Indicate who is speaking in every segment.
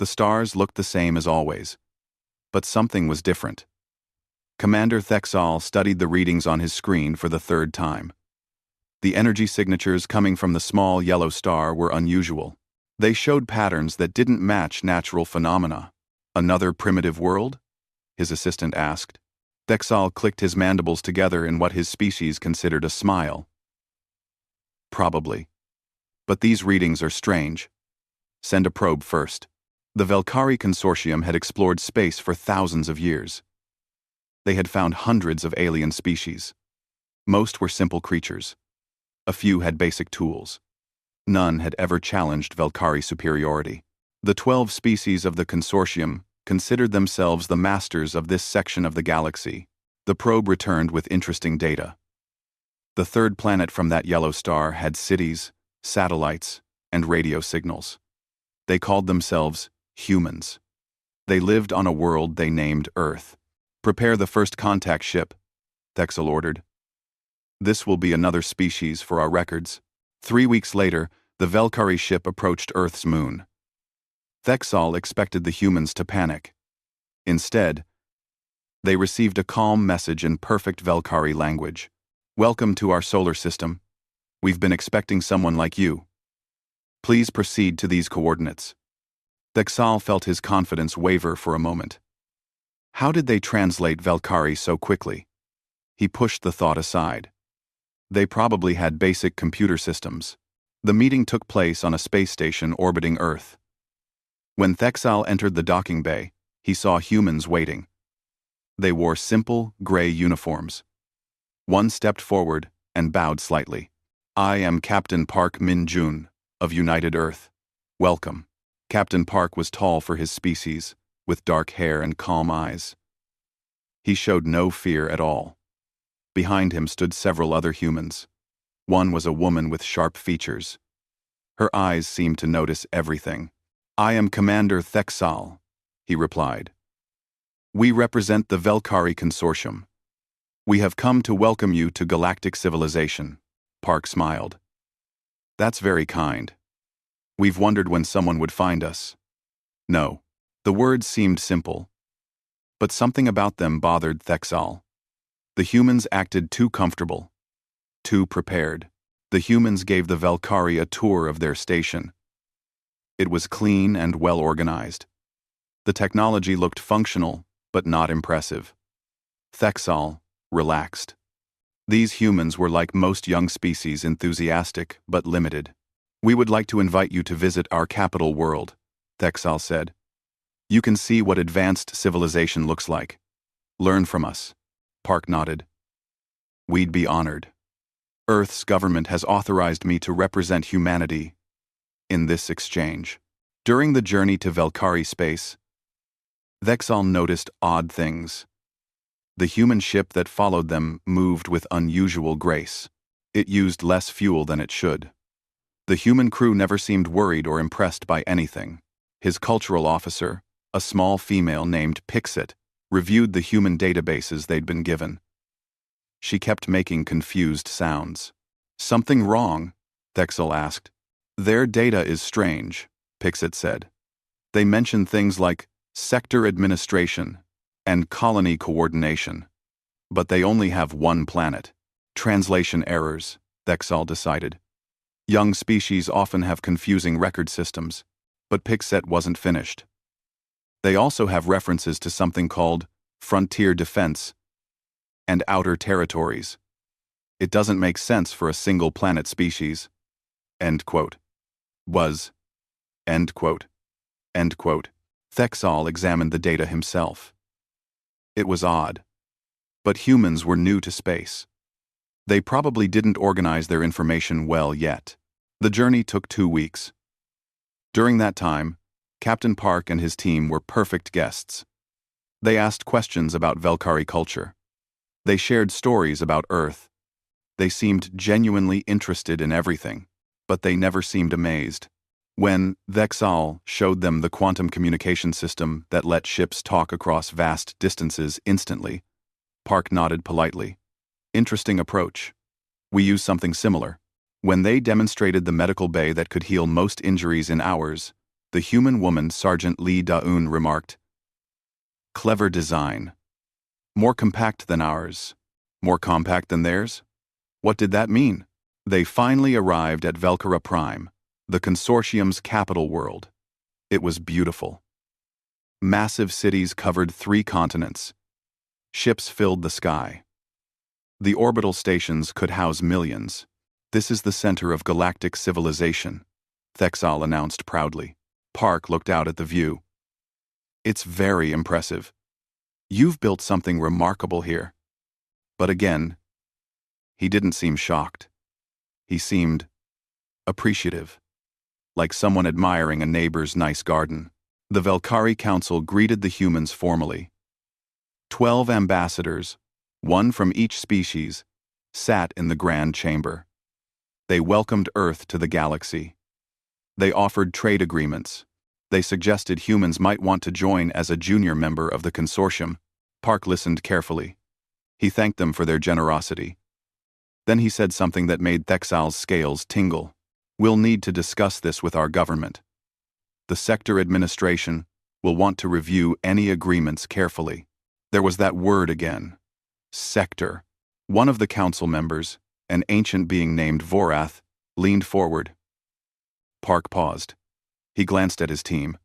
Speaker 1: The stars looked the same as always, but something was different. Commander Thexal studied the readings on his screen for the third time. The energy signatures coming from the small yellow star were unusual. They showed patterns that didn't match natural phenomena. Another primitive world? His assistant asked. Thexal clicked his mandibles together in what his species considered a smile. Probably. But these readings are strange. Send a probe first. The Velkari Consortium had explored space for thousands of years. They had found hundreds of alien species. Most were simple creatures. A few had basic tools. None had ever challenged Velkari superiority. The 12 species of the consortium considered themselves the masters of this section of the galaxy. The probe returned with interesting data. The third planet from that yellow star had cities, satellites, and radio signals. They called themselves humans. They lived on a world they named Earth. Prepare the first contact ship, Thexal ordered. This will be another species for our records. 3 weeks later, the Velkari ship approached Earth's moon. Thexal expected the humans to panic. Instead, they received a calm message in perfect Velkari language. Welcome to our solar system. We've been expecting someone like you. Please proceed to these coordinates. Thexal felt his confidence waver for a moment. How did they translate Velkari so quickly? He pushed the thought aside. They probably had basic computer systems. The meeting took place on a space station orbiting Earth. When Thexal entered the docking bay, he saw humans waiting. They wore simple, gray uniforms. One stepped forward and bowed slightly. I am Captain Park Min-jun, of United Earth. Welcome. Captain Park was tall for his species, with dark hair and calm eyes. He showed no fear at all. Behind him stood several other humans. One was a woman with sharp features. Her eyes seemed to notice everything. I am Commander Thexal, he replied. We represent the Velkari Consortium. We have come to welcome you to galactic civilization. Park smiled. That's very kind. We've wondered when someone would find us. No. The words seemed simple. But something about them bothered Thexal. The humans acted too comfortable. Too prepared. The humans gave the Velkari a tour of their station. It was clean and well organized. The technology looked functional, but not impressive. Thexal relaxed. These humans were like most young species, enthusiastic but limited. We would like to invite you to visit our capital world, Thexal said. You can see what advanced civilization looks like. Learn from us. Park nodded. We'd be honored. Earth's government has authorized me to represent humanity in this exchange. During the journey to Velkari space, Thexal noticed odd things. The human ship that followed them moved with unusual grace. It used less fuel than it should. The human crew never seemed worried or impressed by anything. His cultural officer, a small female named Pixit, reviewed the human databases they'd been given. She kept making confused sounds. Something wrong? Thexal asked. Their data is strange, Pixit said. They mention things like sector administration and colony coordination. But they only have one planet. Translation errors, Thexal decided. Young species often have confusing record systems, but Pixet wasn't finished. They also have references to something called frontier defense and outer territories. It doesn't make sense for a single planet species. End quote. Was. End quote. End quote. Thexal examined the data himself. It was odd. But humans were new to space. They probably didn't organize their information well yet. The journey took 2 weeks. During that time, Captain Park and his team were perfect guests. They asked questions about Velkari culture. They shared stories about Earth. They seemed genuinely interested in everything, but they never seemed amazed. When Thexal showed them the quantum communication system that let ships talk across vast distances instantly, Park nodded politely. Interesting approach. We use something similar. When they demonstrated the medical bay that could heal most injuries in hours, The human woman, Sergeant Lee Da-un, remarked. Clever design. More compact than ours. More compact than theirs? What did that mean? They finally arrived at Velkara Prime, the consortium's capital world. It was beautiful. Massive cities covered 3 continents. Ships filled the sky. The orbital stations could house millions. This is the center of galactic civilization, Thexal announced proudly. Park looked out at the view. It's very impressive. You've built something remarkable here. But again, he didn't seem shocked. He seemed appreciative, like someone admiring a neighbor's nice garden. The Velkari Council greeted the humans formally. 12 ambassadors, 1 from each species, sat in the grand chamber. They welcomed Earth to the galaxy. They offered trade agreements. They suggested humans might want to join as a junior member of the consortium. Park listened carefully. He thanked them for their generosity. Then he said something that made Thexal's scales tingle. We'll need to discuss this with our government. The sector administration will want to review any agreements carefully. There was that word again. Sector. One of the council members, an ancient being named Vorath, leaned forward. Park paused. He glanced at his team.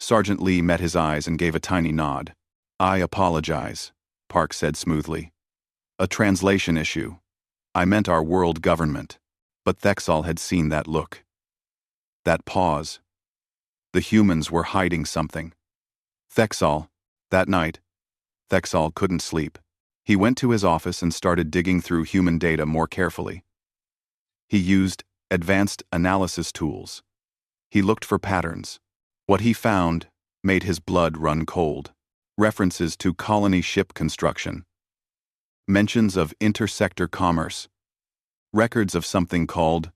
Speaker 1: Sergeant Lee met his eyes and gave a tiny nod. I apologize, Park said smoothly. A translation issue. I meant our world government. But Thexal had seen that look. That pause. The humans were hiding something. Thexal, that night, Thexal couldn't sleep. He went to his office and started digging through human data more carefully. He used advanced analysis tools. He looked for patterns. What he found made his blood run cold. References to colony ship construction. Mentions of intersector commerce. Records of something called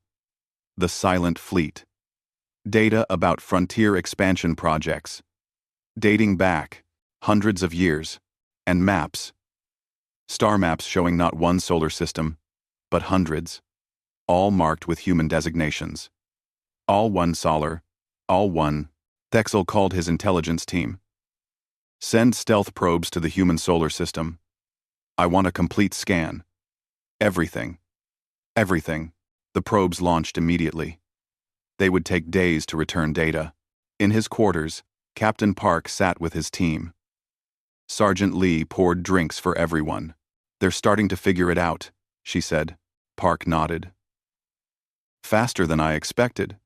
Speaker 1: the Silent Fleet. Data about frontier expansion projects. Dating back hundreds of years. And maps. Star maps showing not one solar system, but hundreds. All marked with human designations. All one solar, all one. Thexal called his intelligence team. Send stealth probes to the human solar system. I want a complete scan. Everything. Everything. The probes launched immediately. They would take days to return data. In his quarters, Captain Park sat with his team. Sergeant Lee poured drinks for everyone. They're starting to figure it out, she said. Park nodded. Faster than I expected.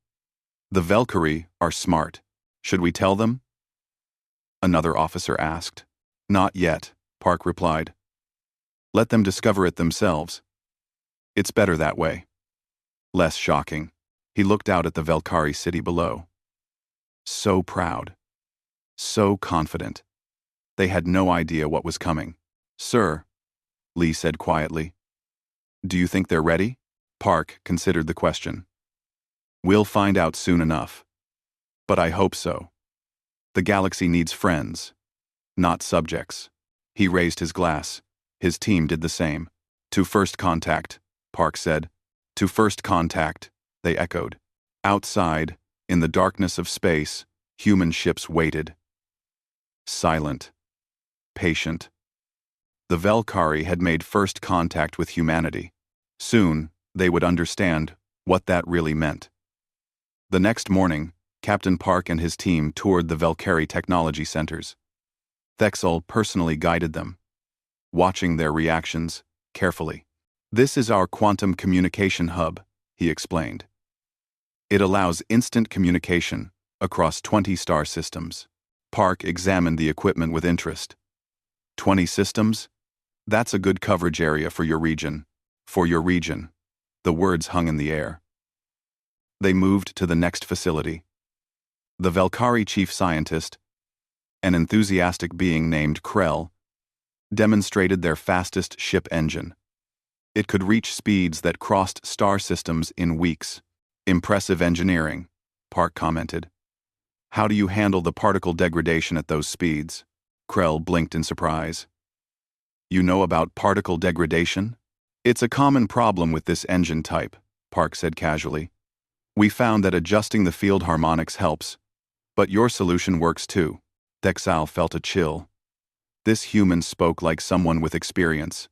Speaker 1: The Velkari are smart. Should we tell them? Another officer asked. Not yet, Park replied. Let them discover it themselves. It's better that way. Less shocking. He looked out at the Velkari city below. So proud. So confident. They had no idea what was coming. Sir, Lee said quietly. Do you think they're ready? Park considered the question. We'll find out soon enough. But I hope so. The galaxy needs friends, not subjects. He raised his glass. His team did the same. To first contact, Park said. To first contact, they echoed. Outside, in the darkness of space, human ships waited. Silent. Patient. The Velkari had made first contact with humanity. Soon, they would understand what that really meant. The next morning, Captain Park and his team toured the Velkari technology centers. Thexal personally guided them, watching their reactions carefully. This is our quantum communication hub, he explained. It allows instant communication across 20 star systems. Park examined the equipment with interest. 20 systems? That's a good coverage area for your region. For your region. The words hung in the air. They moved to the next facility. The Velkari chief scientist, an enthusiastic being named Krell, demonstrated their fastest ship engine. It could reach speeds that crossed star systems in weeks. Impressive engineering, Park commented. How do you handle the particle degradation at those speeds? Krell blinked in surprise. You know about particle degradation? It's a common problem with this engine type, Park said casually. We found that adjusting the field harmonics helps, But your solution works too. Thexal felt a chill. This human spoke like someone with experience,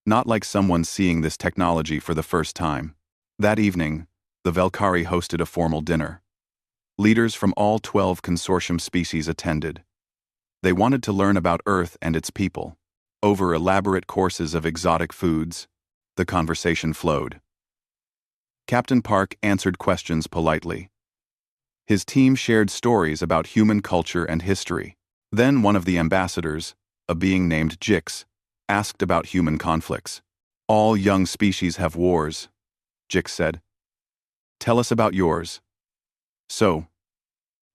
Speaker 1: not like someone seeing this technology for the first time. That evening, the Velkari hosted a formal dinner. Leaders from all 12 consortium species attended. They wanted to learn about Earth and its people. Over elaborate courses of exotic foods, the conversation flowed. Captain Park answered questions politely. His team shared stories about human culture and history. Then one of the ambassadors, a being named Jix, asked about human conflicts. All young species have wars, Jix said. Tell us about yours. So,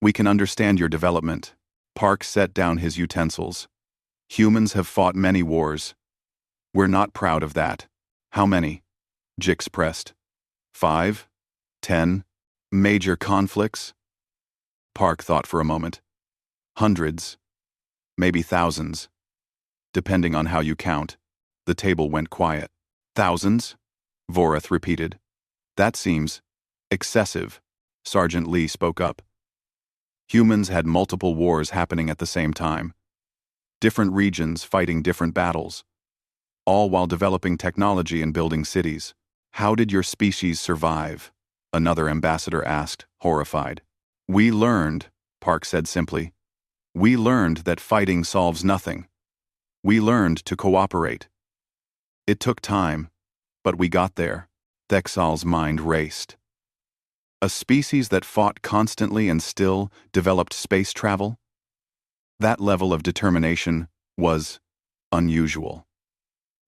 Speaker 1: we can understand your development. Park set down his utensils. Humans have fought many wars. We're not proud of that. How many? Jix pressed. 5? 10? Major conflicts? Park thought for a moment. Hundreds. Maybe thousands. Depending on how you count. The table went quiet. Thousands? Vorath repeated. That seems excessive. Sergeant Lee spoke up. Humans had multiple wars happening at the same time. Different regions fighting different battles. All while developing technology and building cities. How did your species survive? Another ambassador asked, horrified. We learned, Park said simply. We learned that fighting solves nothing. We learned to cooperate. It took time, but we got there. Thexal's mind raced. A species that fought constantly and still developed space travel? That level of determination was unusual.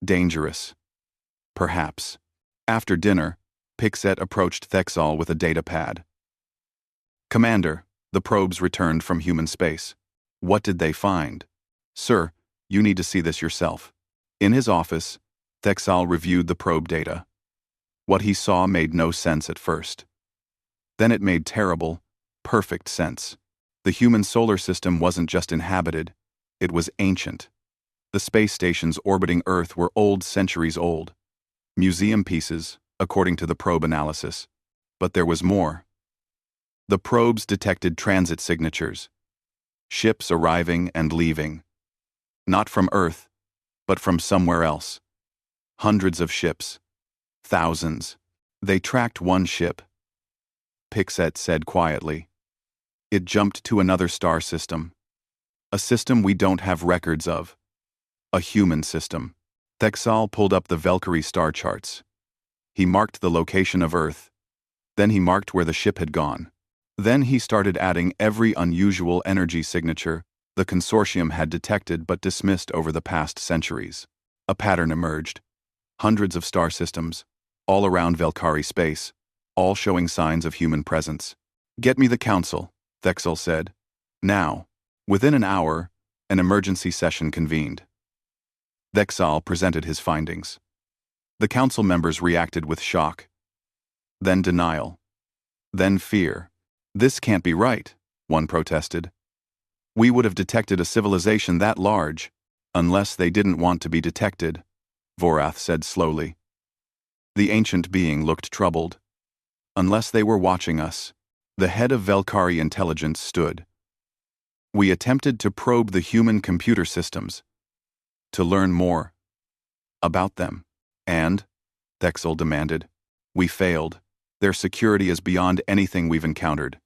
Speaker 1: Dangerous. Perhaps. After dinner, Pixet approached Thexal with a data pad. Commander, the probes returned from human space. What did they find? Sir, you need to see this yourself. In his office, Thexal reviewed the probe data. What he saw made no sense at first. Then it made terrible, perfect sense. The human solar system wasn't just inhabited, it was ancient. The space stations orbiting Earth were centuries old. Museum pieces, according to the probe analysis. But there was more. The probes detected transit signatures. Ships arriving and leaving. Not from Earth, but from somewhere else. Hundreds of ships. Thousands. They tracked one ship. Pixet said quietly. It jumped to another star system. A system we don't have records of. A human system. Thexal pulled up the Valkyrie star charts. He marked the location of Earth. Then he marked where the ship had gone. Then he started adding every unusual energy signature the consortium had detected but dismissed over the past centuries. A pattern emerged. Hundreds of star systems, all around Valkyrie space, all showing signs of human presence. Get me the council, Thexal said. Now. Within an hour, an emergency session convened. Thexal presented his findings. The council members reacted with shock. Then denial. Then fear. This can't be right, one protested. We would have detected a civilization that large, unless they didn't want to be detected, Vorath said slowly. The ancient being looked troubled. Unless they were watching us, the head of Velkari intelligence stood. We attempted to probe the human computer systems, to learn more about them. And, Thexal demanded, we failed. Their security is beyond anything we've encountered.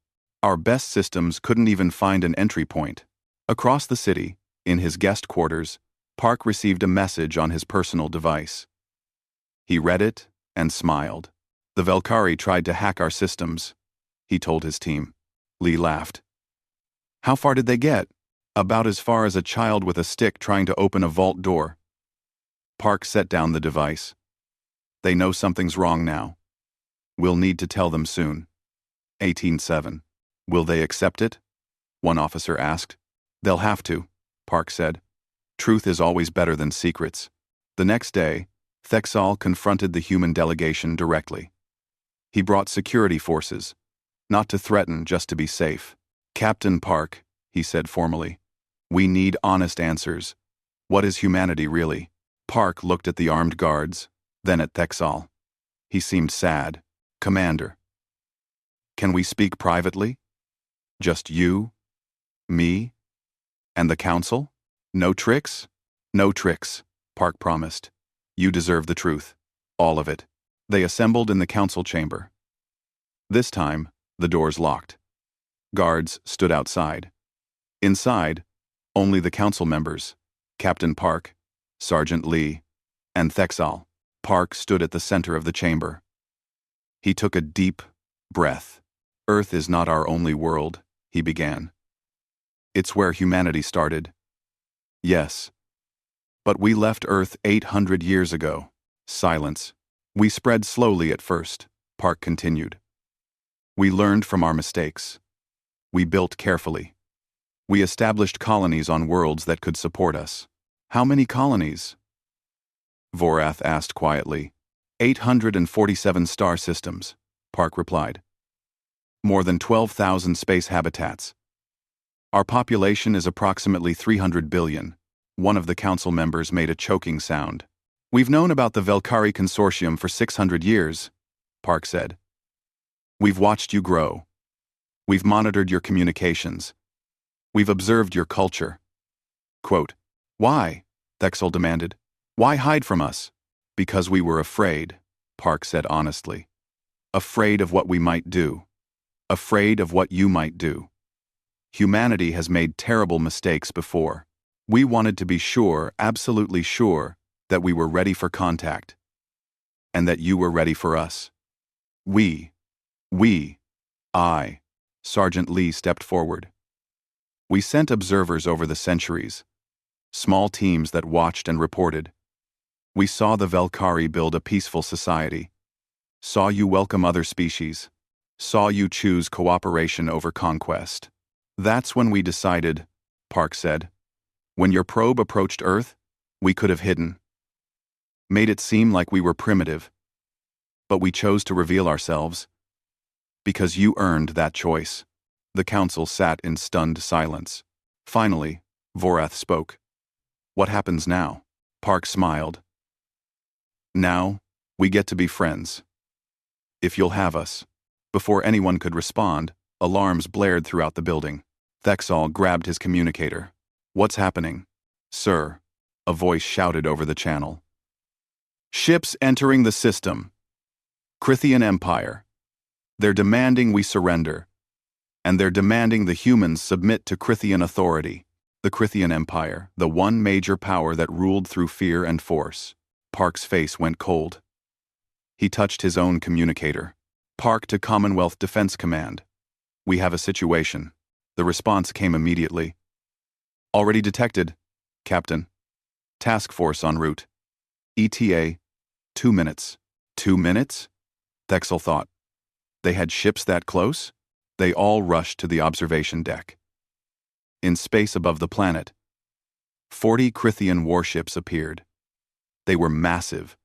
Speaker 1: Our best systems couldn't even find an entry point. Across the city, in his guest quarters, Park received a message on his personal device. He read it and smiled. The Velkari tried to hack our systems, he told his team. Lee laughed. How far did they get? About as far as a child with a stick trying to open a vault door. Park set down the device. They know something's wrong now. We'll need to tell them soon. 18-7. Will they accept it? One officer asked. They'll have to, Park said. Truth is always better than secrets. The next day, Thexal confronted the human delegation directly. He brought security forces, not to threaten, just to be safe. Captain Park, he said formally, we need honest answers. What is humanity really? Park looked at the armed guards, then at Thexal. He seemed sad. Commander. Can we speak privately? Just you, me, and the council? No tricks? No tricks, Park promised. You deserve the truth. All of it. They assembled in the council chamber. This time, the doors locked. Guards stood outside. Inside, only the council members, Captain Park, Sergeant Lee, and Thexal. Park stood at the center of the chamber. He took a deep breath. Earth is not our only world, he began. It's where humanity started. Yes. But we left Earth 800 years ago. Silence. We spread slowly at first, Park continued. We learned from our mistakes. We built carefully. We established colonies on worlds that could support us. How many colonies? Vorath asked quietly. 847 star systems, Park replied. More than 12,000 space habitats. Our population is approximately 300 billion. One of the council members made a choking sound. We've known about the Velkari Consortium for 600 years, Park said. We've watched you grow. We've monitored your communications. We've observed your culture. Quote, why? Thexel demanded. Why hide from us? Because we were afraid, Park said honestly. Afraid of what we might do. Afraid of what you might do. Humanity has made terrible mistakes before. We wanted to be sure, absolutely sure, that we were ready for contact. And that you were ready for us. I, Sergeant Lee stepped forward. We sent observers over the centuries. Small teams that watched and reported. We saw the Velkari build a peaceful society. Saw you welcome other species. Saw you choose cooperation over conquest. That's when we decided, Park said. When your probe approached Earth, we could have hidden. Made it seem like we were primitive. But we chose to reveal ourselves. Because you earned that choice. The council sat in stunned silence. Finally, Vorath spoke. What happens now? Park smiled. Now, we get to be friends. If you'll have us. Before anyone could respond, alarms blared throughout the building. Thexal grabbed his communicator. What's happening? Sir, a voice shouted over the channel. Ships entering the system. Critian Empire. They're demanding we surrender. And they're demanding the humans submit to Critian authority. The Critian Empire, the one major power that ruled through fear and force. Park's face went cold. He touched his own communicator. Park to Commonwealth Defense Command. We have a situation. The response came immediately. Already detected, Captain. Task force en route. ETA, 2 minutes. 2 minutes? Thexel thought. They had ships that close? They all rushed to the observation deck. In space above the planet, 40 Critian warships appeared. They were massive,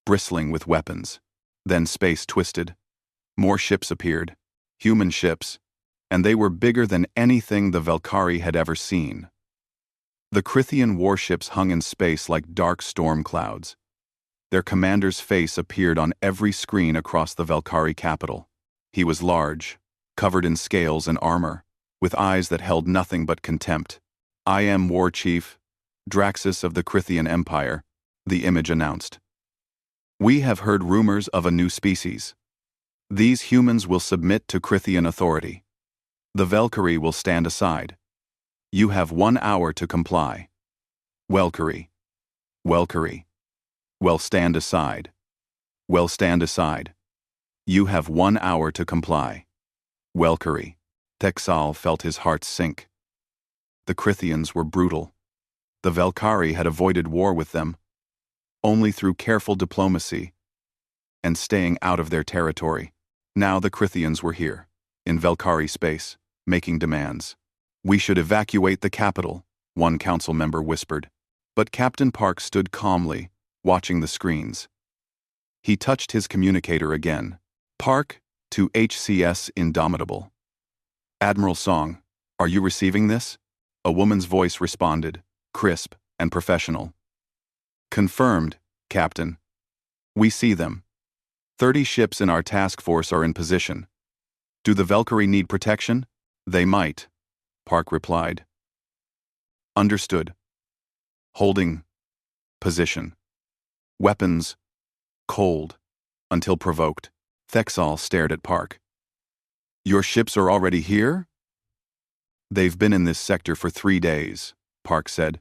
Speaker 1: bristling with weapons. Then space twisted. More ships appeared, human ships, and they were bigger than anything the Velkari had ever seen. The Critian warships hung in space like dark storm clouds. Their commander's face appeared on every screen across the Velkari capital. He was large, covered in scales and armor, with eyes that held nothing but contempt. I am War Chief, Draxus of the Critian Empire, the image announced. We have heard rumors of a new species. These humans will submit to Critian authority. The Velkari will stand aside. You have 1 hour to comply. Velkari. Velkari. Well, stand aside. Well, stand aside. You have 1 hour to comply. Velkari. Thexal felt his heart sink. The Critians were brutal. The Velkari had avoided war with them, only through careful diplomacy and staying out of their territory. Now the Critians were here, in Velkari space, making demands. We should evacuate the capital, one council member whispered. But Captain Park stood calmly, watching the screens. He touched his communicator again. Park, to HCS Indomitable. Admiral Song, are you receiving this? A woman's voice responded, crisp and professional. Confirmed, Captain. We see them. 30 ships in our task force are in position. Do the Velkari need protection? They might, Park replied. Understood. Holding position. Weapons cold until provoked. Thexal stared at Park. Your ships are already here? They've been in this sector for 3 days, Park said.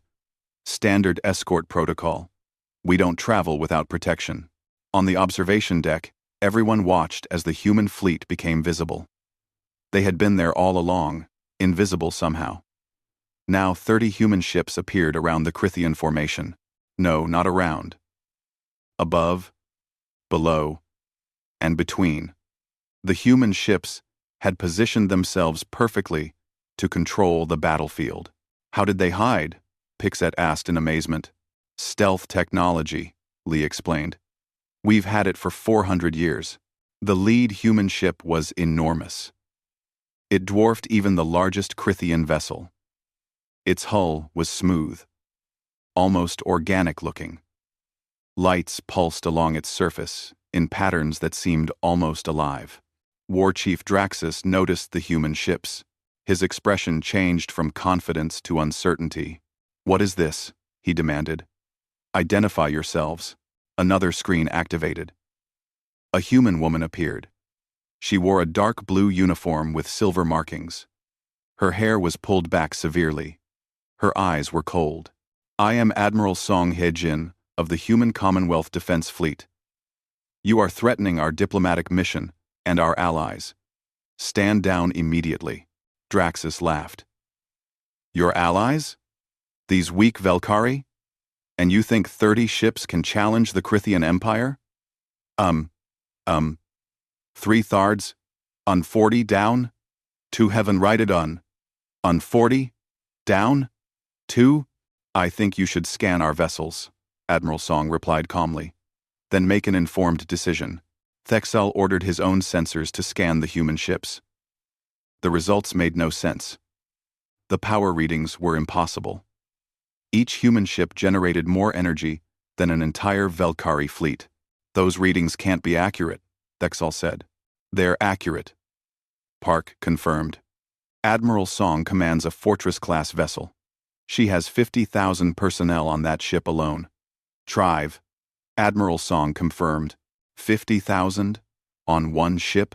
Speaker 1: Standard escort protocol. We don't travel without protection. On the observation deck, everyone watched as the human fleet became visible. They had been there all along, invisible somehow. Now 30 human ships appeared around the Critian formation. No, not around. Above, below, and between. The human ships had positioned themselves perfectly to control the battlefield. How did they hide? Pixet asked in amazement. Stealth technology, Lee explained. We've had it for 400 years. The lead human ship was enormous. It dwarfed even the largest Critian vessel. Its hull was smooth, almost organic-looking. Lights pulsed along its surface in patterns that seemed almost alive. War Chief Draxus noticed the human ships. His expression changed from confidence to uncertainty. What is this? He demanded. Identify yourselves. Another screen activated. A human woman appeared. She wore a dark blue uniform with silver markings. Her hair was pulled back severely. Her eyes were cold. I am Admiral Song He-jin of the Human Commonwealth Defense Fleet. You are threatening our diplomatic mission and our allies. Stand down immediately. Draxus laughed. Your allies? These weak Velkari? And you think 30 ships can challenge the Critian Empire? 3 thards? On 40 down? 2 heaven righted on 40? Down? 2? I think you should scan our vessels, Admiral Song replied calmly. Then make an informed decision. Thexal ordered his own sensors to scan the human ships. The results made no sense. The power readings were impossible. Each human ship generated more energy than an entire Velkari fleet. Those readings can't be accurate, Thexal said. They're accurate. Park confirmed. Admiral Song commands a Fortress-class vessel. She has 50,000 personnel on that ship alone. Trive. Admiral Song confirmed. 50,000? On one ship?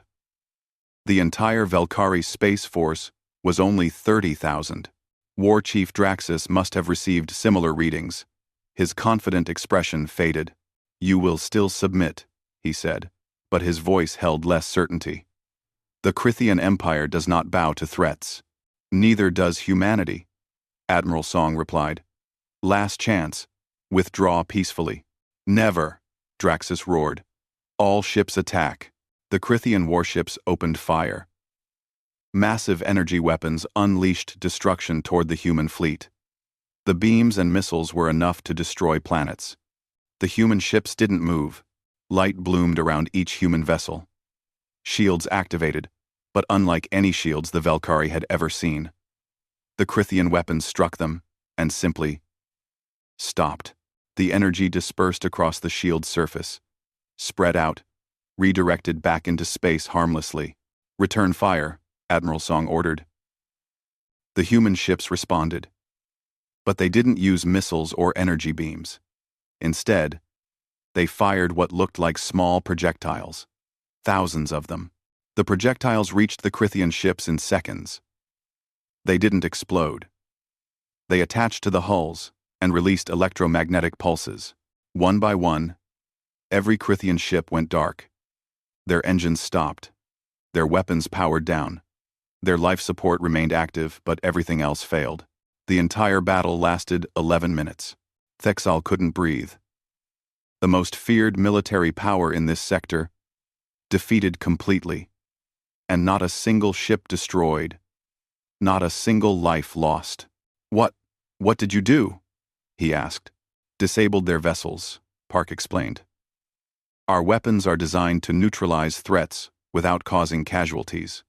Speaker 1: The entire Velkari Space Force was only 30,000. War Chief Draxus must have received similar readings. His confident expression faded. You will still submit, he said, but his voice held less certainty. The Critian Empire does not bow to threats. Neither does humanity, Admiral Song replied. Last chance. Withdraw peacefully. Never, Draxus roared. All ships attack. The Critian warships opened fire. Massive energy weapons unleashed destruction toward the human fleet. The beams and missiles were enough to destroy planets. The human ships didn't move. Light bloomed around each human vessel. Shields activated, but unlike any shields the Velkari had ever seen. The Critian weapons struck them, and simply stopped. The energy dispersed across the shield's surface, spread out, redirected back into space harmlessly. Return fire, Admiral Song ordered. The human ships responded. But they didn't use missiles or energy beams. Instead, they fired what looked like small projectiles. Thousands of them. The projectiles reached the Critian ships in seconds. They didn't explode. They attached to the hulls and released electromagnetic pulses. One by one, every Critian ship went dark. Their engines stopped. Their weapons powered down. Their life support remained active, but everything else failed. The entire battle lasted 11 minutes. Thexal couldn't breathe. The most feared military power in this sector, defeated completely. And not a single ship destroyed. Not a single life lost. What did you do? He asked. Disabled their vessels, Park explained. Our weapons are designed to neutralize threats without causing casualties.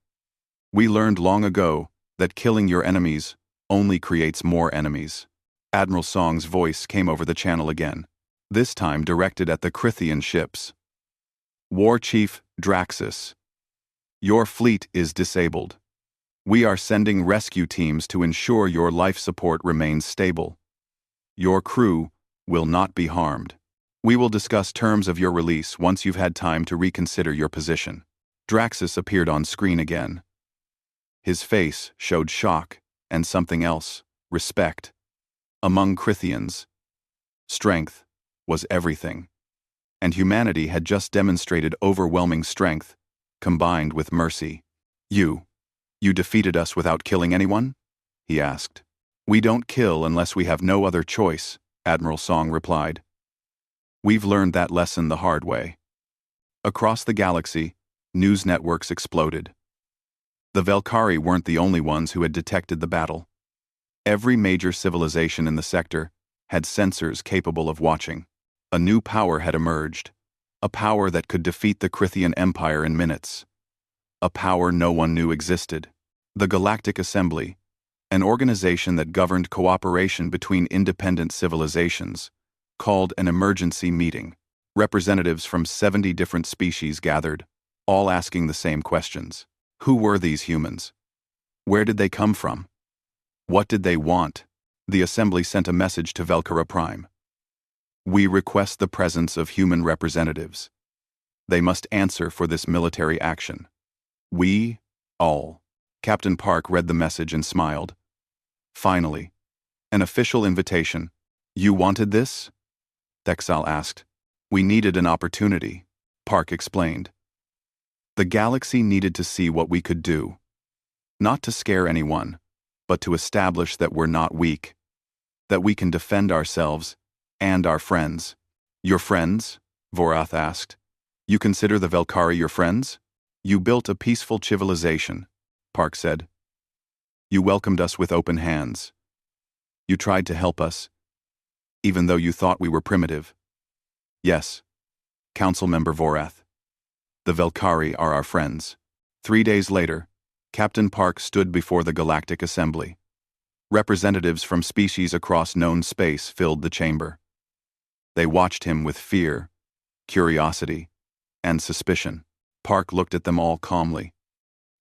Speaker 1: We learned long ago that killing your enemies only creates more enemies. Admiral Song's voice came over the channel again, this time directed at the Critian ships. War Chief Draxus, your fleet is disabled. We are sending rescue teams to ensure your life support remains stable. Your crew will not be harmed. We will discuss terms of your release once you've had time to reconsider your position. Draxus appeared on screen again. His face showed shock and something else, respect. Among Crithians, strength was everything. And humanity had just demonstrated overwhelming strength, combined with mercy. You defeated us without killing anyone? He asked. We don't kill unless we have no other choice, Admiral Song replied. We've learned that lesson the hard way. Across the galaxy, news networks exploded. The Velkari weren't the only ones who had detected the battle. Every major civilization in the sector had sensors capable of watching. A new power had emerged, a power that could defeat the Critian Empire in minutes. A power no one knew existed. The Galactic Assembly, an organization that governed cooperation between independent civilizations, called an emergency meeting. Representatives from 70 different species gathered, all asking the same questions. Who were these humans? Where did they come from? What did they want? The Assembly sent a message to Velkara Prime. We request the presence of human representatives. They must answer for this military action. We, all. Captain Park read the message and smiled. Finally, an official invitation. You wanted this? Thexal asked. We needed an opportunity, Park explained. The galaxy needed to see what we could do. Not to scare anyone, but to establish that we're not weak. That we can defend ourselves and our friends. Your friends? Vorath asked. You consider the Velkari your friends? You built a peaceful civilization, Park said. You welcomed us with open hands. You tried to help us, even though you thought we were primitive. Yes, Council Member Vorath. The Velkari are our friends. 3 days later, Captain Park stood before the Galactic Assembly. Representatives from species across known space filled the chamber. They watched him with fear, curiosity, and suspicion. Park looked at them all calmly.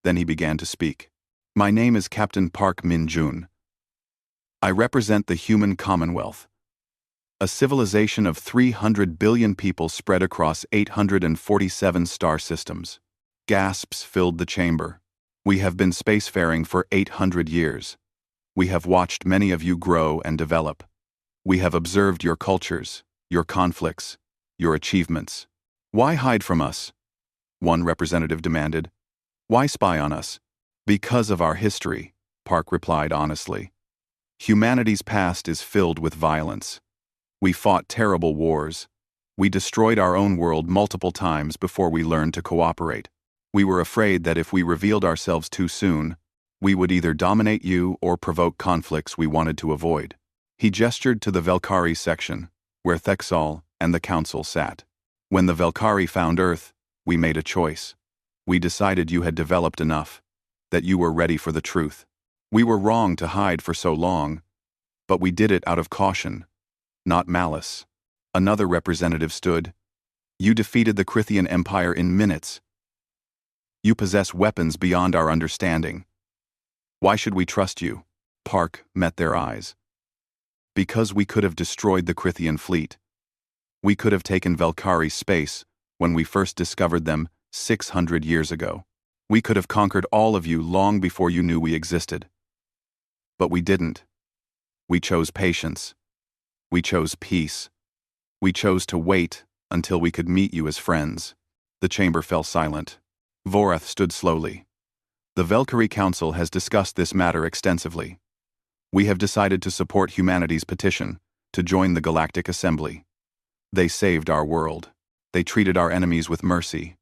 Speaker 1: Then he began to speak. My name is Captain Park Min-jun. I represent the human Commonwealth, a civilization of 300 billion people spread across 847 star systems. Gasps filled the chamber. We have been spacefaring for 800 years. We have watched many of you grow and develop. We have observed your cultures, your conflicts, your achievements. Why hide from us? One representative demanded. Why spy on us? Because of our history, Park replied honestly. Humanity's past is filled with violence. We fought terrible wars. We destroyed our own world multiple times before we learned to cooperate. We were afraid that if we revealed ourselves too soon, we would either dominate you or provoke conflicts we wanted to avoid. He gestured to the Velkari section, where Thexal and the Council sat. When the Velkari found Earth, we made a choice. We decided you had developed enough, that you were ready for the truth. We were wrong to hide for so long, but we did it out of caution, not malice. Another representative stood. You defeated the Critian Empire in minutes. You possess weapons beyond our understanding. Why should we trust you? Park met their eyes. Because we could have destroyed the Critian fleet. We could have taken Velkari's space when we first discovered them 600 years ago. We could have conquered all of you long before you knew we existed. But we didn't. We chose patience. We chose peace. We chose to wait until we could meet you as friends. The chamber fell silent. Vorath stood slowly. The Velkari Council has discussed this matter extensively. We have decided to support humanity's petition to join the Galactic Assembly. They saved our world. They treated our enemies with mercy.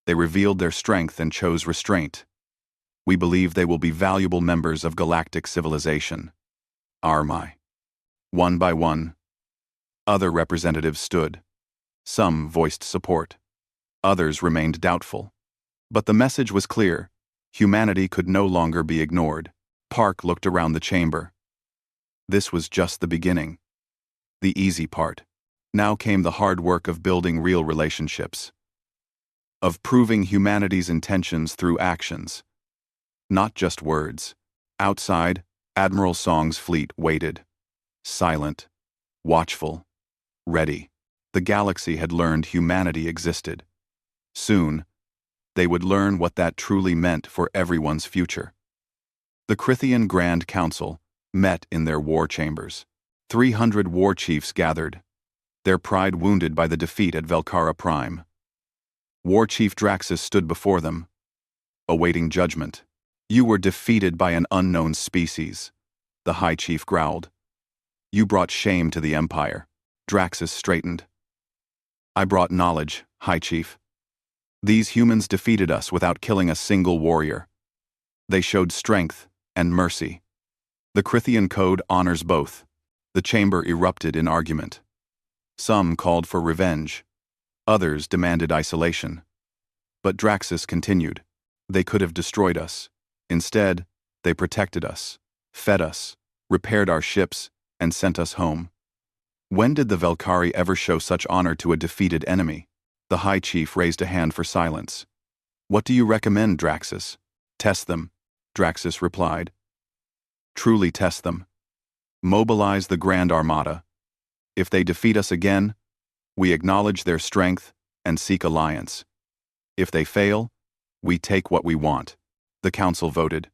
Speaker 1: They revealed their strength and chose restraint. We believe they will be valuable members of galactic civilization. Armai. One by one, other representatives stood. Some voiced support. Others remained doubtful. But the message was clear. Humanity could no longer be ignored. Park looked around the chamber. This was just the beginning. The easy part. Now came the hard work of building real relationships. Of proving humanity's intentions through actions. not just words. Outside, Admiral Song's fleet waited. Silent, watchful, ready. The galaxy had learned humanity existed. Soon, they would learn what that truly meant for everyone's future. The Critian Grand Council met in their war chambers. 300 war chiefs gathered, their pride wounded by the defeat at Velcara Prime. War Chief Draxus stood before them, awaiting judgment. "You were defeated by an unknown species," the High Chief growled. "You brought shame to the Empire." Draxus straightened. "I brought knowledge, High Chief. These humans defeated us without killing a single warrior. They showed strength and mercy. The Critian Code honors both." The chamber erupted in argument. Some called for revenge. Others demanded isolation. But Draxus continued. "They could have destroyed us. Instead, they protected us, fed us, repaired our ships, and sent us home. When did the Velcari ever show such honor to a defeated enemy?" The High Chief raised a hand for silence. "What do you recommend, Draxus?" "Test them," Draxus replied. "Truly test them. Mobilize the Grand Armada. If they defeat us again, we acknowledge their strength and seek alliance. If they fail, we take what we want." The council voted.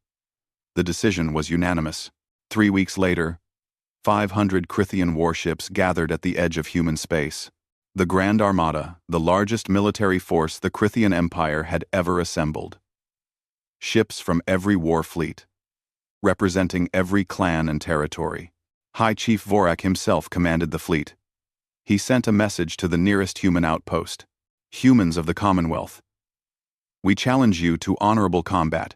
Speaker 1: The decision was unanimous. 3 weeks later, 500 Critian warships gathered at the edge of human space. The Grand Armada, the largest military force the Critian Empire had ever assembled. Ships from every war fleet, representing every clan and territory. High Chief Vorak himself commanded the fleet. He sent a message to the nearest human outpost. "Humans of the Commonwealth, we challenge you to honorable combat.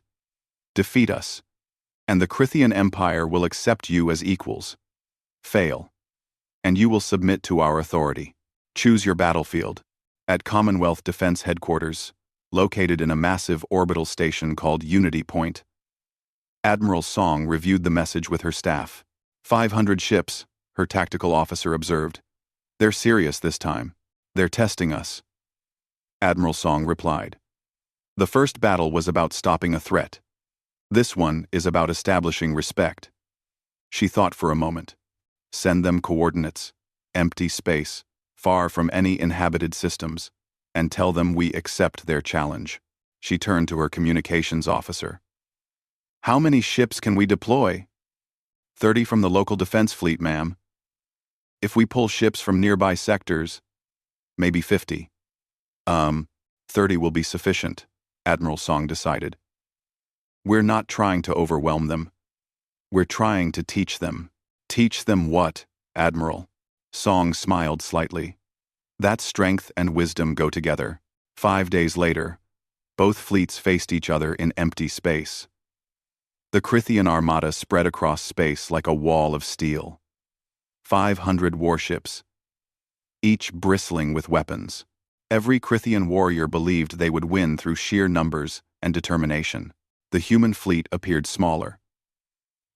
Speaker 1: Defeat us, and the Critian Empire will accept you as equals. Fail, and you will submit to our authority. Choose your battlefield." At Commonwealth Defense Headquarters, located in a massive orbital station called Unity Point, Admiral Song reviewed the message with her staff. 500 ships, her tactical officer observed. "They're serious this time. They're testing us." Admiral Song replied. "The first battle was about stopping a threat. This one is about establishing respect." She thought for a moment. "Send them coordinates, empty space, far from any inhabited systems, and tell them we accept their challenge." She turned to her communications officer. "How many ships can we deploy?" 30 from the local defense fleet, ma'am. If we pull ships from nearby sectors, maybe 50. 30 will be sufficient," Admiral Song decided. "We're not trying to overwhelm them. We're trying to teach them." "Teach them what, Admiral?" Song smiled slightly. "That strength and wisdom go together." 5 days later, both fleets faced each other in empty space. The Critian Armada spread across space like a wall of steel. 500 warships, each bristling with weapons. Every Critian warrior believed they would win through sheer numbers and determination. The human fleet appeared smaller.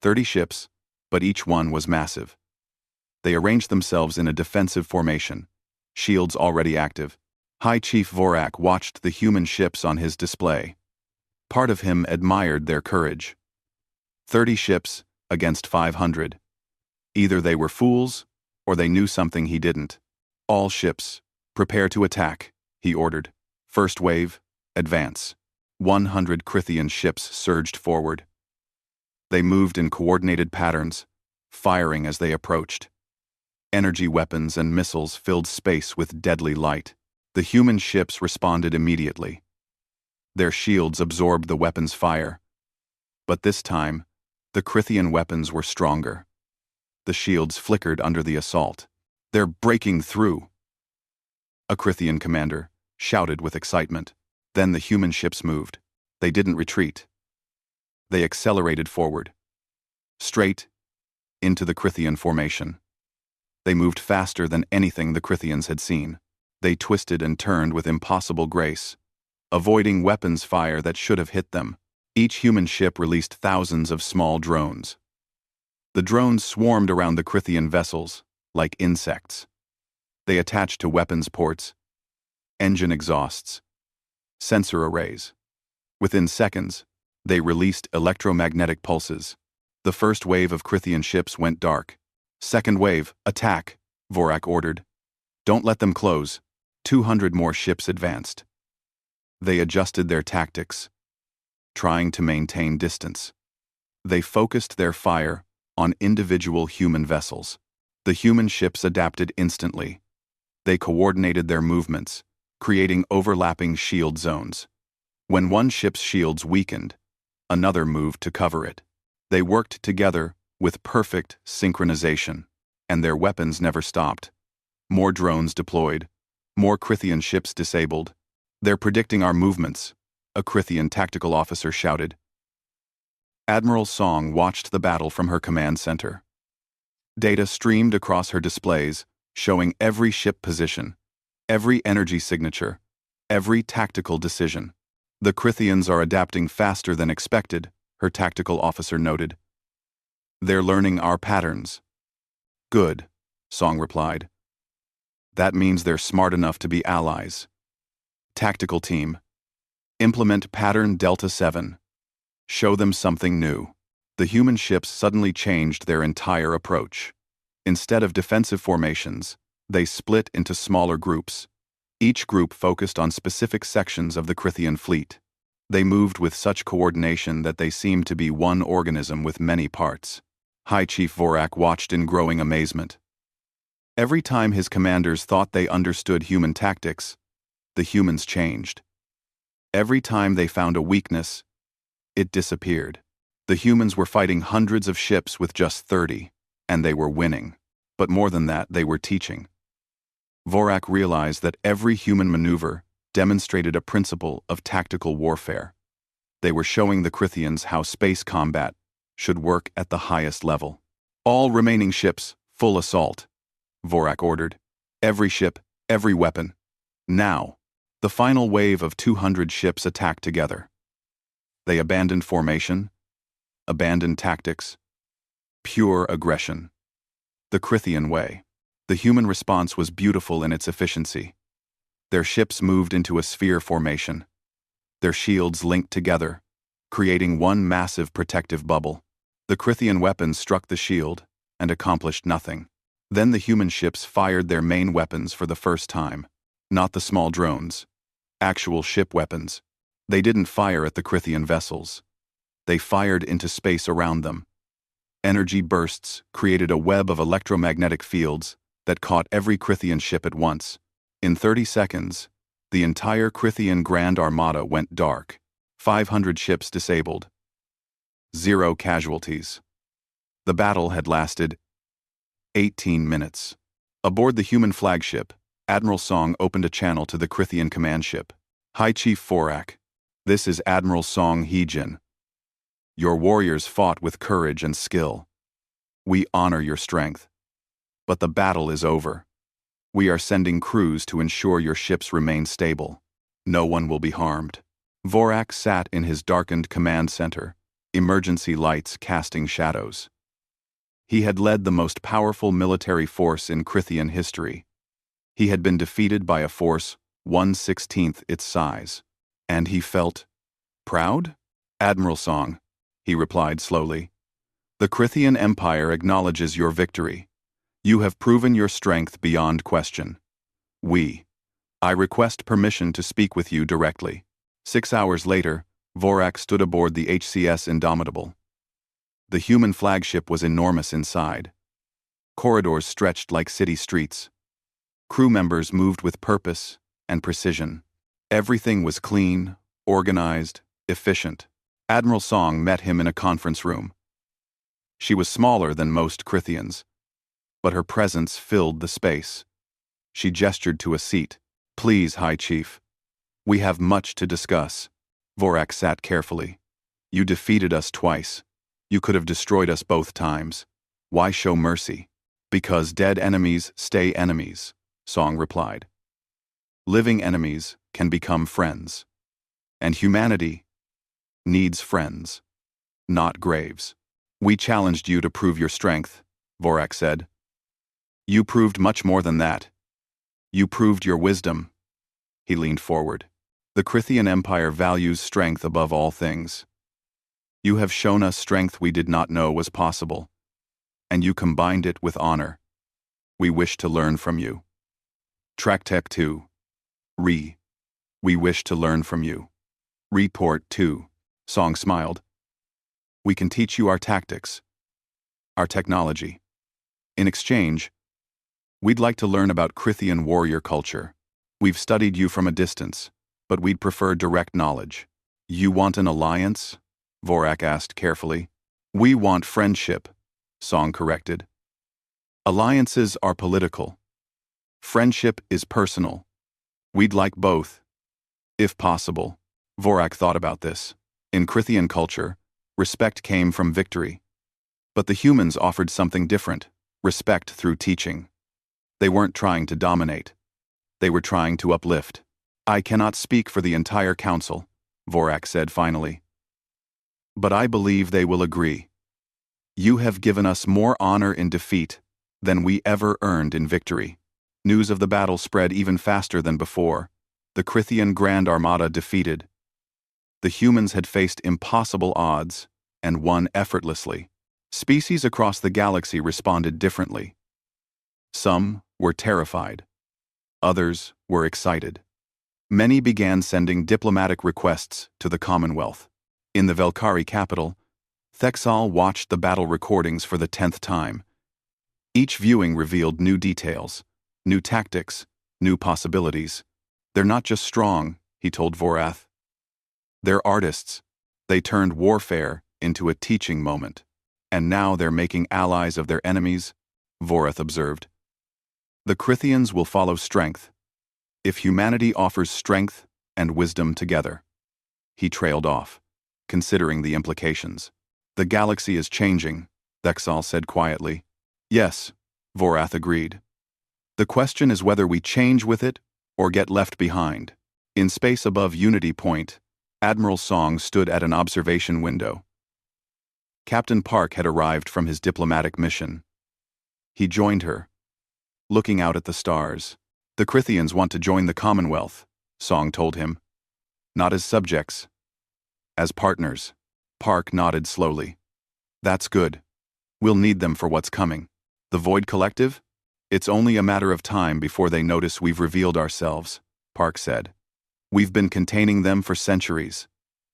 Speaker 1: 30 ships, but each one was massive. They arranged themselves in a defensive formation, shields already active. High Chief Vorak watched the human ships on his display. Part of him admired their courage. 30 ships against 500. Either they were fools, or they knew something he didn't. "All ships, prepare to attack," he ordered. "First wave, advance." 100 Critian ships surged forward. They moved in coordinated patterns, firing as they approached. Energy weapons and missiles filled space with deadly light. The human ships responded immediately. Their shields absorbed the weapons' fire. But this time, the Critian weapons were stronger. The shields flickered under the assault. "They're breaking through!" a Critian commander shouted with excitement. Then the human ships moved. They didn't retreat. They accelerated forward, straight into the Critian formation. They moved faster than anything the Critians had seen. They twisted and turned with impossible grace, avoiding weapons fire that should have hit them. Each human ship released thousands of small drones. The drones swarmed around the Critian vessels, like insects. They attached to weapons ports, engine exhausts, sensor arrays. Within seconds, They released electromagnetic pulses. The first wave of Critian ships went dark. Second wave, attack, Vorak ordered. Don't let them close. 200 more ships advanced. They adjusted their tactics, trying to maintain distance. They focused their fire on individual human vessels. The human ships adapted instantly. They coordinated their movements, creating overlapping shield zones. When one ship's shields weakened, another moved to cover it. They worked together with perfect synchronization, and their weapons never stopped. More drones deployed, more Critian ships disabled. They're predicting our movements, a Critian tactical officer shouted. Admiral Song watched the battle from her command center. Data streamed across her displays, showing every ship position, every energy signature, every tactical decision. The Critians are adapting faster than expected, her tactical officer noted. They're learning our patterns. Good, Song replied. That means they're smart enough to be allies. Tactical team. Implement pattern Delta 7. Show them something new. The human ships suddenly changed their entire approach. Instead of defensive formations, they split into smaller groups. Each group focused on specific sections of the Critian fleet. They moved with such coordination that they seemed to be one organism with many parts. High Chief Vorak watched in growing amazement. Every time his commanders thought they understood human tactics, the humans changed. Every time they found a weakness, it disappeared. The humans were fighting hundreds of ships with just 30, and they were winning. But more than that, they were teaching. Vorak realized that every human maneuver demonstrated a principle of tactical warfare. They were showing the Critians how space combat should work at the highest level. All remaining ships, full assault, Vorak ordered. Every ship, every weapon. Now, the final wave of 200 ships attacked together. They abandoned formation, abandoned tactics, pure aggression. The Critian way. The human response was beautiful in its efficiency. Their ships moved into a sphere formation. Their shields linked together, creating one massive protective bubble. The Critian weapons struck the shield and accomplished nothing. Then the human ships fired their main weapons for the first time. Not the small drones. Actual ship weapons. They didn't fire at the Critian vessels. They fired into space around them. Energy bursts created a web of electromagnetic fields that caught every Critian ship at once. In 30 seconds, the entire Critian Grand Armada went dark. 500 ships disabled. 0 casualties. The battle had lasted 18 minutes. Aboard the human flagship, Admiral Song opened a channel to the Critian command ship. High Chief Vorak, this is Admiral Song Heejin. Your warriors fought with courage and skill. We honor your strength. But the battle is over. We are sending crews to ensure your ships remain stable. No one will be harmed. Vorak sat in his darkened command center, emergency lights casting shadows. He had led the most powerful military force in Critian history. He had been defeated by a force 1/16 its size. And he felt proud? Admiral Song, he replied slowly. The Critian Empire acknowledges your victory. You have proven your strength beyond question. I request permission to speak with you directly. 6 hours later, Vorak stood aboard the HCS Indomitable. The human flagship was enormous inside. Corridors stretched like city streets. Crew members moved with purpose and precision. Everything was clean, organized, efficient. Admiral Song met him in a conference room. She was smaller than most Critians, but her presence filled the space. She gestured to a seat. Please, High Chief. We have much to discuss. Vorak sat carefully. You defeated us twice. You could have destroyed us both times. Why show mercy? Because dead enemies stay enemies, Song replied. Living enemies can become friends. And humanity needs friends, not graves. We challenged you to prove your strength, Vorak said. You proved much more than that. You proved your wisdom. He leaned forward. The Critian Empire values strength above all things. You have shown us strength we did not know was possible, and you combined it with honor. We wish to learn from you. Tractep 2. We wish to learn from you. Report 2. Song smiled. We can teach you our tactics, our technology. In exchange, we'd like to learn about Critian warrior culture. We've studied you from a distance, but we'd prefer direct knowledge. You want an alliance? Vorak asked carefully. We want friendship, Song corrected. Alliances are political. Friendship is personal. We'd like both. If possible. Vorak thought about this. In Critian culture, respect came from victory. But the humans offered something different, respect through teaching. They weren't trying to dominate. They were trying to uplift. I cannot speak for the entire council, Vorak said finally. But I believe they will agree. You have given us more honor in defeat than we ever earned in victory. News of the battle spread even faster than before. The Critian Grand Armada defeated. The humans had faced impossible odds and won effortlessly. Species across the galaxy responded differently. Some were terrified. Others were excited. Many began sending diplomatic requests to the Commonwealth. In the Velkari capital, Thexal watched the battle recordings for the 10th time. Each viewing revealed new details, new tactics, new possibilities. They're not just strong, he told Vorath. They're artists. They turned warfare into a teaching moment. And now they're making allies of their enemies, Vorath observed. The Critians will follow strength. If humanity offers strength and wisdom together. He trailed off, considering the implications. The galaxy is changing, Thexal said quietly. Yes, Vorath agreed. The question is whether we change with it or get left behind. In space above Unity Point, Admiral Song stood at an observation window. Captain Park had arrived from his diplomatic mission. He joined her, looking out at the stars. The Critians want to join the Commonwealth, Song told him. Not as subjects, as partners. Park nodded slowly. That's good. We'll need them for what's coming. The Void Collective? It's only a matter of time before they notice we've revealed ourselves, Park said. We've been containing them for centuries.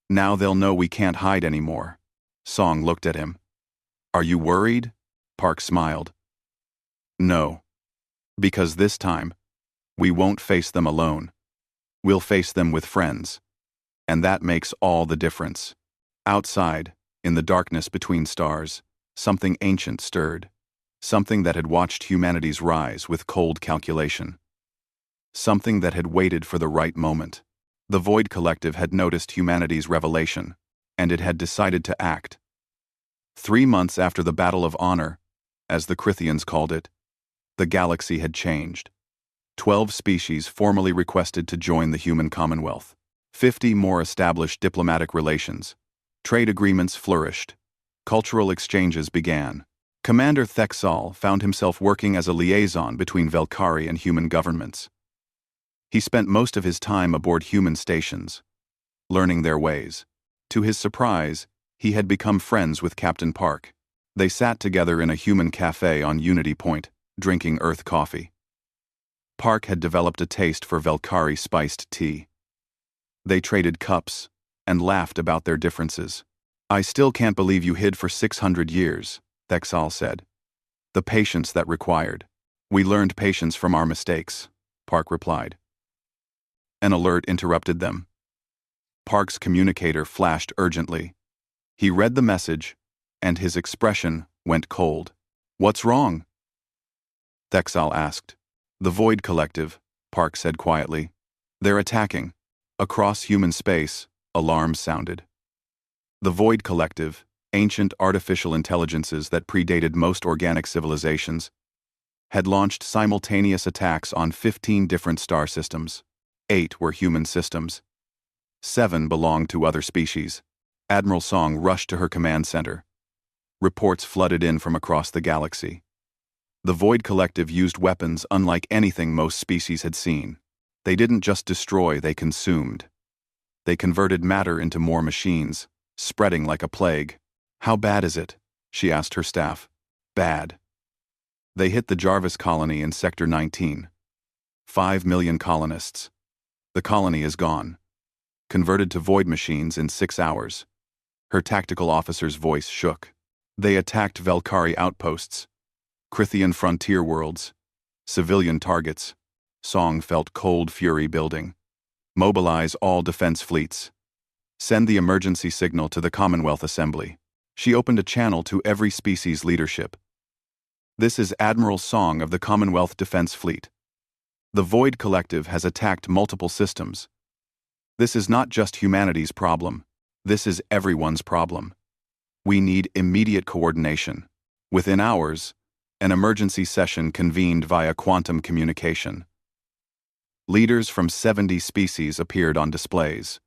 Speaker 1: Now they'll know we can't hide anymore. Song looked at him. Are you worried? Park smiled. No. Because this time, we won't face them alone. We'll face them with friends. And that makes all the difference. Outside, in the darkness between stars, something ancient stirred. Something that had watched humanity's rise with cold calculation. Something that had waited for the right moment. The Void Collective had noticed humanity's revelation, and it had decided to act. 3 months after the Battle of Honor, as the Critians called it, the galaxy had changed. 12 species formally requested to join the human Commonwealth. 50 more established diplomatic relations. Trade agreements flourished. Cultural exchanges began. Commander Thexal found himself working as a liaison between Velkari and human governments. He spent most of his time aboard human stations, learning their ways. To his surprise, he had become friends with Captain Park. They sat together in a human cafe on Unity Point, drinking Earth coffee. Park had developed a taste for Velkari spiced tea. They traded cups and laughed about their differences. I still can't believe you hid for 600 years, Thexal said. The patience that required. We learned patience from our mistakes, Park replied. An alert interrupted them. Park's communicator flashed urgently. He read the message, and his expression went cold. What's wrong? Thexal asked. The Void Collective, Park said quietly. They're attacking. Across human space, alarms sounded. The Void Collective, ancient artificial intelligences that predated most organic civilizations, had launched simultaneous attacks on 15 different star systems. 8 were human systems. 7 belonged to other species. Admiral Song rushed to her command center. Reports flooded in from across the galaxy. The Void Collective used weapons unlike anything most species had seen. They didn't just destroy, they consumed. They converted matter into more machines, spreading like a plague. "How bad is it?" she asked her staff. "Bad." They hit the Jarvis colony in Sector 19. 5 million colonists. The colony is gone. Converted to void machines in 6 hours. Her tactical officer's voice shook. They attacked Velkari outposts, Crithian frontier worlds, civilian targets. Song felt cold fury building. Mobilize all defense fleets. Send the emergency signal to the Commonwealth Assembly. She opened a channel to every species leadership. "This is Admiral Song of the Commonwealth Defense Fleet. The Void Collective has attacked multiple systems. This is not just humanity's problem. This is everyone's problem. We need immediate coordination. Within hours, an emergency session convened via quantum communication. Leaders from 70 species appeared on displays.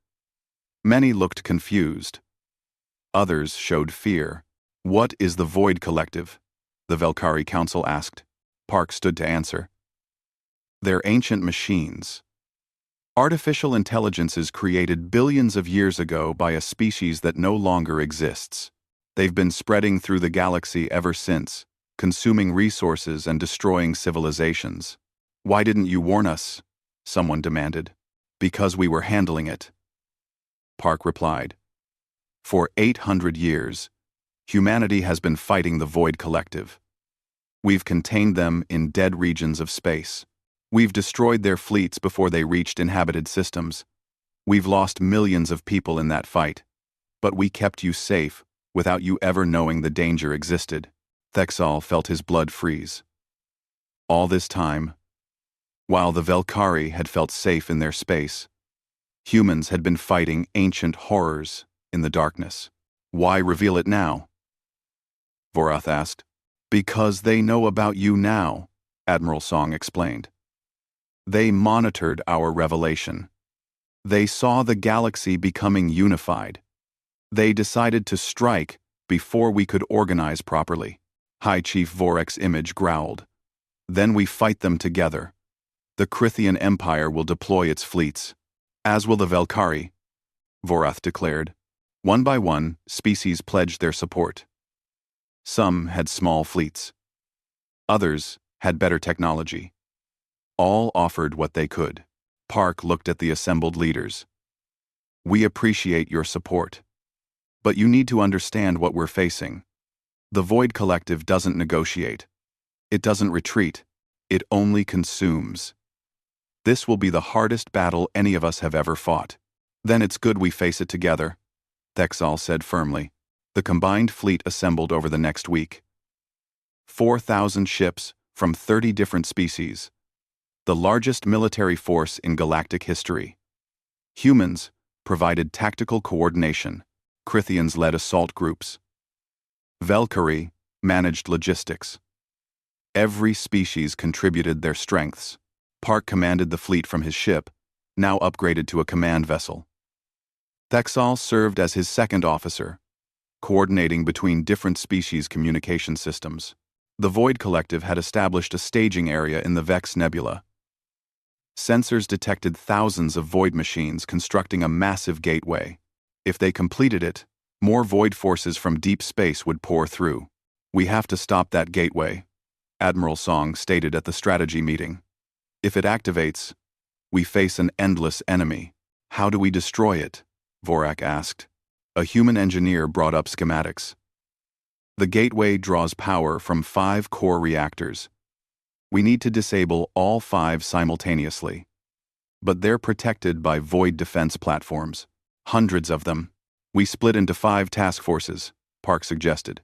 Speaker 1: Many looked confused. Others showed fear. "What is the Void Collective?" the Velkari Council asked. Park stood to answer. "They're ancient machines. Artificial intelligences created billions of years ago by a species that no longer exists. They've been spreading through the galaxy ever since, consuming resources and destroying civilizations. Why didn't you warn us?" someone demanded. "Because we were handling it," Park replied. "For 800 years, humanity has been fighting the Void Collective. We've contained them in dead regions of space. We've destroyed their fleets before they reached inhabited systems. We've lost millions of people in that fight. But we kept you safe without you ever knowing the danger existed." Thexal felt his blood freeze. All this time, while the Velkari had felt safe in their space, humans had been fighting ancient horrors in the darkness. "Why reveal it now?" Vorath asked. "Because they know about you now," Admiral Song explained. "They monitored our revelation. They saw the galaxy becoming unified. They decided to strike before we could organize properly." High Chief Vorek's image growled. "Then we fight them together. The Critian Empire will deploy its fleets. As will the Velkari," Vorath declared. One by one, species pledged their support. Some had small fleets. Others had better technology. All offered what they could. Park looked at the assembled leaders. "We appreciate your support. But you need to understand what we're facing. The Void Collective doesn't negotiate. It doesn't retreat. It only consumes. This will be the hardest battle any of us have ever fought. Then it's good we face it together," Thexal said firmly. The combined fleet assembled over the next week. 4,000 ships from 30 different species. The largest military force in galactic history. Humans provided tactical coordination. Crithians led assault groups. Velkari managed logistics. Every species contributed their strengths. Park commanded the fleet from his ship, now upgraded to a command vessel. Thexal served as his second officer, coordinating between different species communication systems. The Void Collective had established a staging area in the Vex Nebula. Sensors detected thousands of void machines constructing a massive gateway. If they completed it, more void forces from deep space would pour through. "We have to stop that gateway," Admiral Song stated at the strategy meeting. "If it activates, we face an endless enemy. How do we destroy it?" Vorak asked. A human engineer brought up schematics. "The gateway draws power from 5 core reactors. We need to disable all 5 simultaneously. But they're protected by void defense platforms. Hundreds of them. We split into 5 task forces," Park suggested.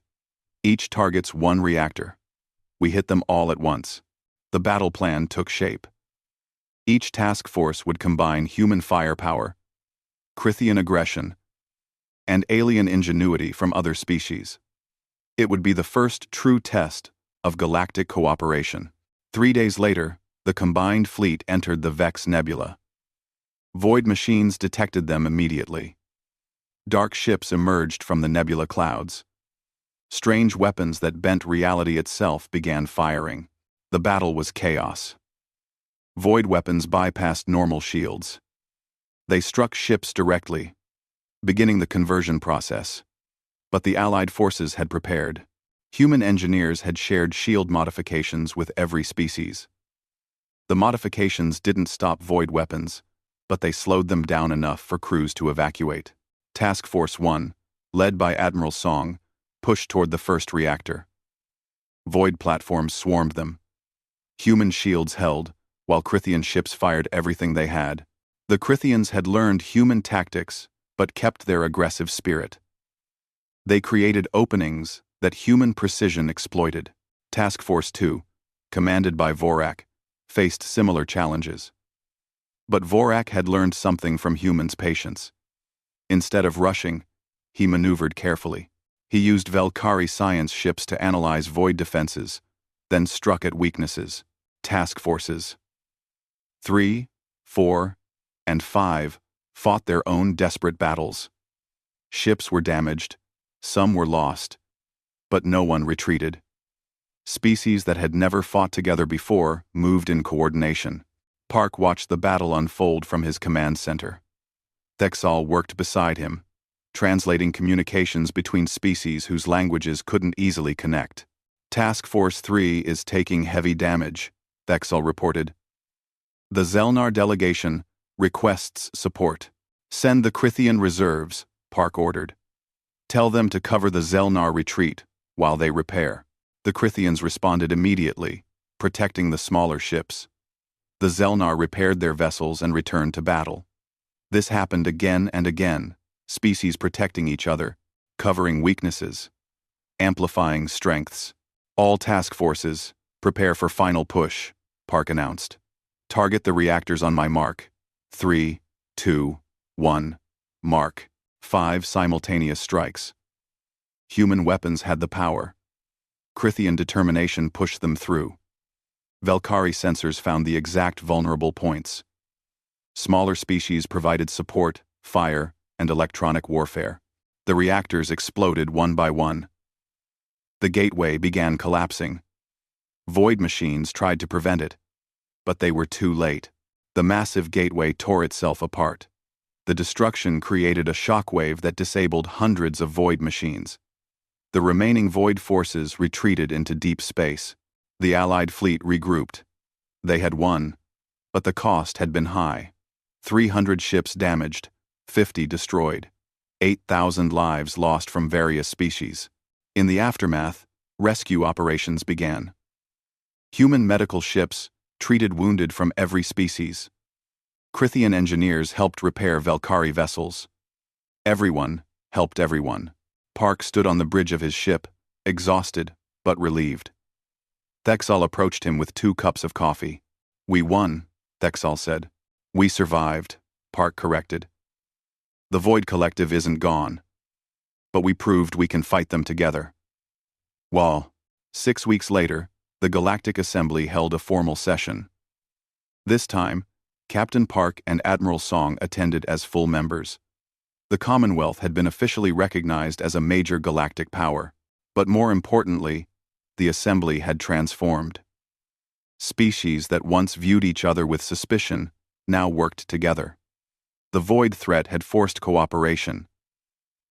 Speaker 1: "Each targets 1 reactor. We hit them all at once." The battle plan took shape. Each task force would combine human firepower, Crithian aggression, and alien ingenuity from other species. It would be the first true test of galactic cooperation. 3 days later, the combined fleet entered the Vex Nebula. Void machines detected them immediately. Dark ships emerged from the nebula clouds. Strange weapons that bent reality itself began firing. The battle was chaos. Void weapons bypassed normal shields. They struck ships directly, beginning the conversion process. But the Allied forces had prepared. Human engineers had shared shield modifications with every species. The modifications didn't stop void weapons, but they slowed them down enough for crews to evacuate. Task Force 1, led by Admiral Song, pushed toward the first reactor. Void platforms swarmed them. Human shields held, while Critian ships fired everything they had. The Critians had learned human tactics, but kept their aggressive spirit. They created openings that human precision exploited. Task Force 2, commanded by Vorak, faced similar challenges. But Vorak had learned something from humans' patience. Instead of rushing, he maneuvered carefully. He used Valkyrie science ships to analyze void defenses, then struck at weaknesses. Task Forces 3, 4, and 5 fought their own desperate battles. Ships were damaged, some were lost, but no one retreated. Species that had never fought together before moved in coordination. Park watched the battle unfold from his command center. Thexal worked beside him, translating communications between species whose languages couldn't easily connect. Task Force 3 is taking heavy damage, Thexal reported. The Zelnar delegation requests support. Send the Critian reserves, Park ordered. Tell them to cover the Zelnar retreat while they repair. The Critians responded immediately, protecting the smaller ships. The Zelnar repaired their vessels and returned to battle. This happened again and again, species protecting each other, covering weaknesses, amplifying strengths. All task forces, prepare for final push, Park announced. Target the reactors on my mark. 3, 2, 1, mark. 5 simultaneous strikes. Human weapons had the power. Critian determination pushed them through. Valkyrie sensors found the exact vulnerable points. Smaller species provided support, fire, and electronic warfare. The reactors exploded one by one. The gateway began collapsing. Void machines tried to prevent it, but they were too late. The massive gateway tore itself apart. The destruction created a shockwave that disabled hundreds of void machines. The remaining void forces retreated into deep space. The Allied fleet regrouped. They had won, but the cost had been high. 300 ships damaged, 50 destroyed, 8,000 lives lost from various species. In the aftermath, rescue operations began. Human medical ships treated wounded from every species. Critian engineers helped repair Valkyrie vessels. Everyone helped everyone. Park stood on the bridge of his ship, exhausted but relieved. Thexal approached him with 2 cups of coffee. We won, Thexal said. We survived, Park corrected. The Void Collective isn't gone, but we proved we can fight them together. Well, 6 weeks later, the Galactic Assembly held a formal session. This time, Captain Park and Admiral Song attended as full members. The Commonwealth had been officially recognized as a major galactic power, but more importantly, the Assembly had transformed. Species that once viewed each other with suspicion now worked together. The Void threat had forced cooperation,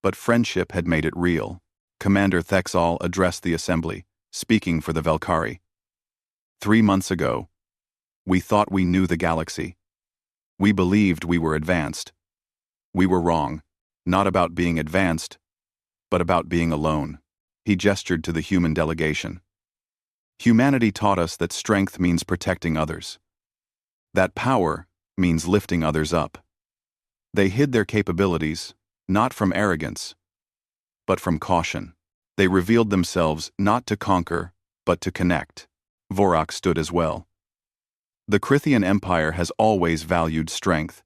Speaker 1: but friendship had made it real. Commander Thexal addressed the Assembly, speaking for the Valkyrie. 3 months ago, we thought we knew the galaxy. We believed we were advanced. We were wrong, not about being advanced, but about being alone. He gestured to the human delegation. Humanity taught us that strength means protecting others. That power means lifting others up. They hid their capabilities, not from arrogance, but from caution. They revealed themselves not to conquer, but to connect. Vorak stood as well. The Critian Empire has always valued strength.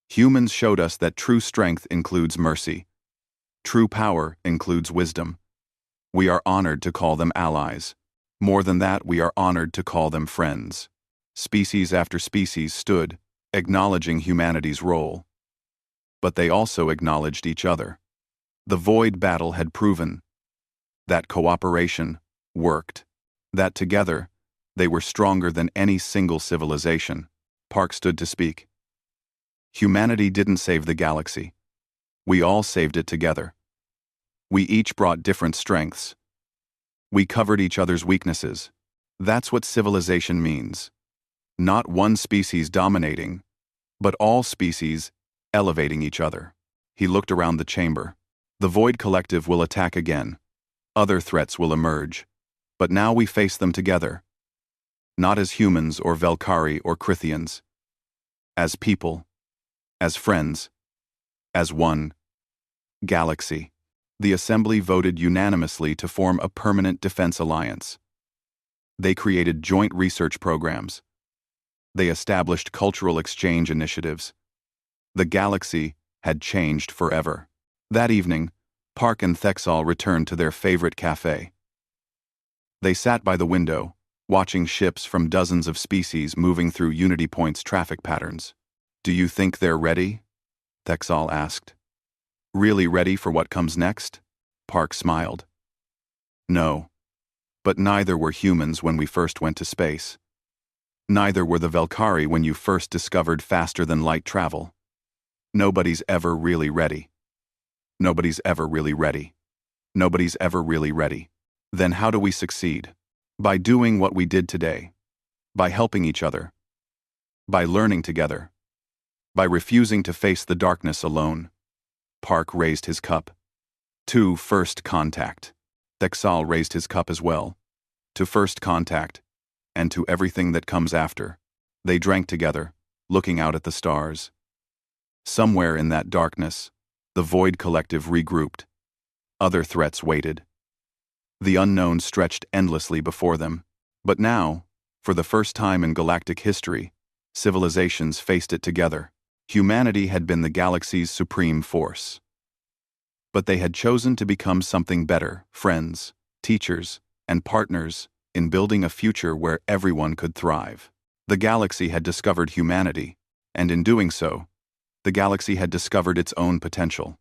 Speaker 1: Humans showed us that true strength includes mercy. True power includes wisdom. We are honored to call them allies. More than that, we are honored to call them friends. Species after species stood, acknowledging humanity's role. But they also acknowledged each other. The Void battle had proven that cooperation worked, that together they were stronger than any single civilization. Park stood to speak. Humanity didn't save the galaxy. We all saved it together. We each brought different strengths. We covered each other's weaknesses. That's what civilization means. Not one species dominating, but all species elevating each other. He looked around the chamber. The Void Collective will attack again. Other threats will emerge. But now we face them together. Not as humans or Velkari or Crithians. As people. As friends. As one galaxy. The Assembly voted unanimously to form a permanent defense alliance. They created joint research programs. They established cultural exchange initiatives. The galaxy had changed forever. That evening, Park and Thexal returned to their favorite cafe. They sat by the window, watching ships from dozens of species moving through Unity Point's traffic patterns. "Do you think they're ready?" Thexal asked. "Really ready for what comes next?" Park smiled. "No. But neither were humans when we first went to space. Neither were the Velkari when you first discovered faster-than-light travel. Nobody's ever really ready. Nobody's ever really ready. Nobody's ever really ready. Then how do we succeed? By doing what we did today. By helping each other. By learning together. By refusing to face the darkness alone." Park raised his cup. "To first contact." Thexal raised his cup as well. "To first contact, and to everything that comes after." They drank together, looking out at the stars. Somewhere in that darkness, the Void Collective regrouped. Other threats waited. The unknown stretched endlessly before them. But now, for the first time in galactic history, civilizations faced it together. Humanity had been the galaxy's supreme force. But they had chosen to become something better, friends, teachers, and partners in building a future where everyone could thrive. The galaxy had discovered humanity, and in doing so, the galaxy had discovered its own potential.